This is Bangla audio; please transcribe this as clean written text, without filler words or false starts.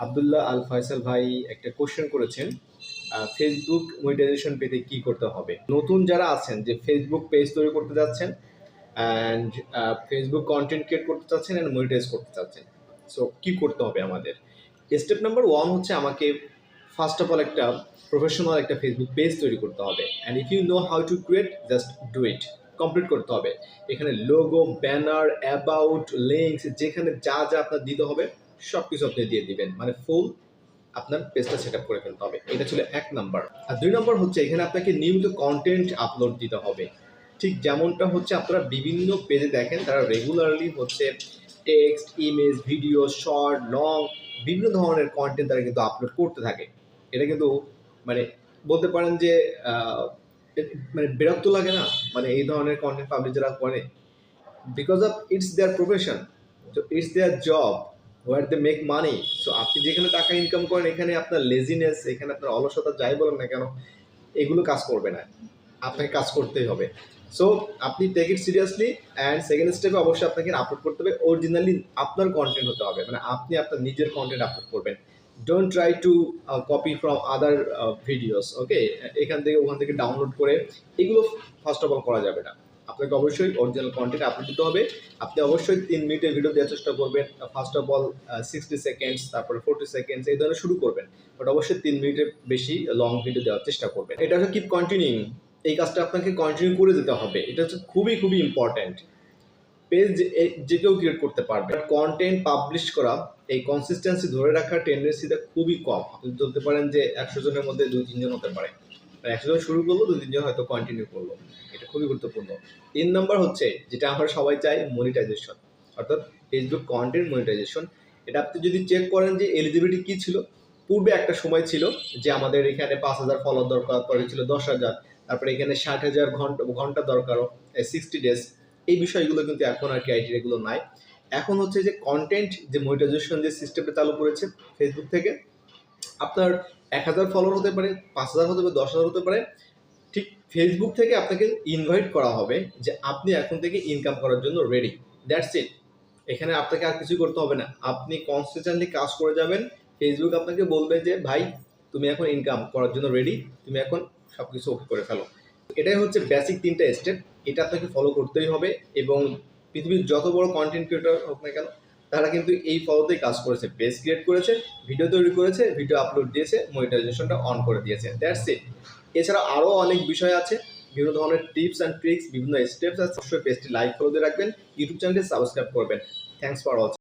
আব্দুল্লাহ আল ফয়সাল ভাই একটা কোশ্চেন করেছেন, ফেসবুক মনিটাইজেশন পেতে কি করতে হবে। নতুন যারা আছেন যে ফেসবুক পেজ তৈরি করতে যাচ্ছেন অ্যান্ড ফেসবুক কন্টেন্ট ক্রিয়েট করতে চাচ্ছেন অ্যান্ড মনিটাইজ করতে চাচ্ছেন, সো কি করতে হবে আমাদের। স্টেপ নাম্বার ওয়ান হচ্ছে আমাকে ফার্স্ট অফ অল একটা প্রফেশনাল একটা ফেসবুক পেজ তৈরি করতে হবে, and if you know how to create just do it, complete করতে হবে। এখানে লোগো, ব্যানার, অ্যাবাউট, লিঙ্কস, যেখানে যা যা আপনার দিতে হবে সব কিছু আপনি দিয়ে দিবেন, মানে ফুল আপনার পেজটা সেট আপ করে ফেলতে হবে। এটা ছিল এক নাম্বার। আর দুই নম্বর হচ্ছে এখানে আপনাকে নিয়মিত কন্টেন্ট আপলোড দিতে হবে। ঠিক যেমনটা হচ্ছে আপনারা বিভিন্ন পেজে দেখেন, তারা রেগুলারলি হচ্ছে text, image, video, short, long, বিভিন্ন ধরনের কন্টেন্ট তারা কিন্তু আপলোড করতে থাকে। এটা কিন্তু মানে বলতে পারেন যে মানে বিরক্ত লাগে না, মানে এই ধরনের কন্টেন্ট পাবলিশ যারা করে, because of it's their profession, তো it's their job where they make money. So আপনি যেখানে টাকা ইনকাম করেন এখানে আপনার লেজিনেস, এখানে আপনার অলসতা যাই বলেন না কেন, এগুলো কাজ করবে না, আপনাকে কাজ করতেই হবে। সো আপনি take it seriously, and second স্টেপে অবশ্যই আপনাকে আপলোড করতে হবে অরিজিনালি আপনার কন্টেন্ট হতে হবে, মানে আপনি আপনার নিজের কন্টেন্ট আপলোড করবেন। Don't try to copy from other videos, okay. এখান থেকে ওখান থেকে ডাউনলোড করে এগুলো ফার্স্ট অফ অল করা যাবে না। আপনাকে অবশ্যই অরিজিনাল কন্টেন্ট আপলোড দিতে হবে। আপনি অবশ্যই 3 মিনিটের ভিডিও দেওয়ার চেষ্টা করবেন। ফার্স্ট অফ অল 60 সেকেন্ডস, তারপরে 40 সেকেন্ডস, এই ধরনের শুরু করবেন, বাট অবশ্যই 3 মিনিটের বেশি লং ভিডিও দেওয়ার চেষ্টা করবেন। এটা হচ্ছে কিপ কন্টিনিউইং, এই কাজটা আপনাকে কন্টিনিউ করে যেতে হবে। এটা হচ্ছে খুবই খুবই ইম্পর্ট্যান্ট। পেজ যে কেউ ক্রিয়েট করতে পারবে, কন্টেন্ট পাবলিশ করা, এই কনসিস্টেন্সি ধরে রাখার টেন্ডেন্সিটা খুবই কম। আপনি বলতে পারেন যে 100 জনের মধ্যে 2-3 জন হতে পারে, 100 জন শুরু করলো, 2-3 জন হয়তো কন্টিনিউ করলো। এটা খুবই গুরুত্বপূর্ণ। 3 নম্বর হচ্ছে যেটা আমরা সবাই চাই, মনিটাইজেশন, অর্থাৎ ফেসবুক কন্টেন্ট মনিটাইজেশন। এটা আপনি যদি চেক করেন যে এলিজিবিলিটি কী ছিল, পূর্বে একটা সময় ছিল যে আমাদের এখানে 5,000 ফলোয়ার দরকার, পরে ছিল 10,000, তারপরে এখানে 60,000 ঘন্টা দরকার, 60 ডেজ। এই বিষয়গুলো কিন্তু এখন আর ক্রাইটেরিয়াগুলো নাই। এখন হচ্ছে যে কন্টেন্ট যে মনিটাইজেশন যে সিস্টেমটা চালু করেছে ফেসবুক থেকে, আপনার 1,000 ফলোয়ার হতে পারে, 5,000 হতে পারে, 10,000 হতে পারে, ঠিক ফেসবুক থেকে আপনাকে ইনভাইট করা হবে যে আপনি এখন থেকে ইনকাম করার জন্য রেডি, দ্যাটস ইট। এখানে আপনাকে আর কিছু করতে হবে না, আপনি কনসিস্টেন্টলি কাজ করে যাবেন। ফেসবুক আপনাকে বলবে যে ভাই তুমি এখন ইনকাম করার জন্য রেডি, তুমি এখন সব কিছু ওকে করে ফেলো। এটাই হচ্ছে বেসিক 3টা স্টেপ, এটা আপনাকে ফলো করতেই হবে। এবং পৃথিবীর যত বড় কন্টেন্ট ক্রিয়েটর হোক না কেন, তারা কিন্তু এই ফলোতেই কাজ করেছে, পেজ ক্রিয়েট করেছে, ভিডিও তৈরি করেছে, ভিডিও আপলোড দিয়েছে, মনিটাইজেশনটা অন করে দিয়েছে, দ্যাটস ইট। এছাড়া আরও অনেক বিষয় আছে, বিভিন্ন ধরনের টিপস অ্যান্ড ট্রিক্স, বিভিন্ন স্টেপস আছে। অবশ্যই পেজটি লাইক ফলো দিয়ে রাখবেন, ইউটিউব চ্যানেলটি সাবস্ক্রাইব করবেন। Thanks for watching.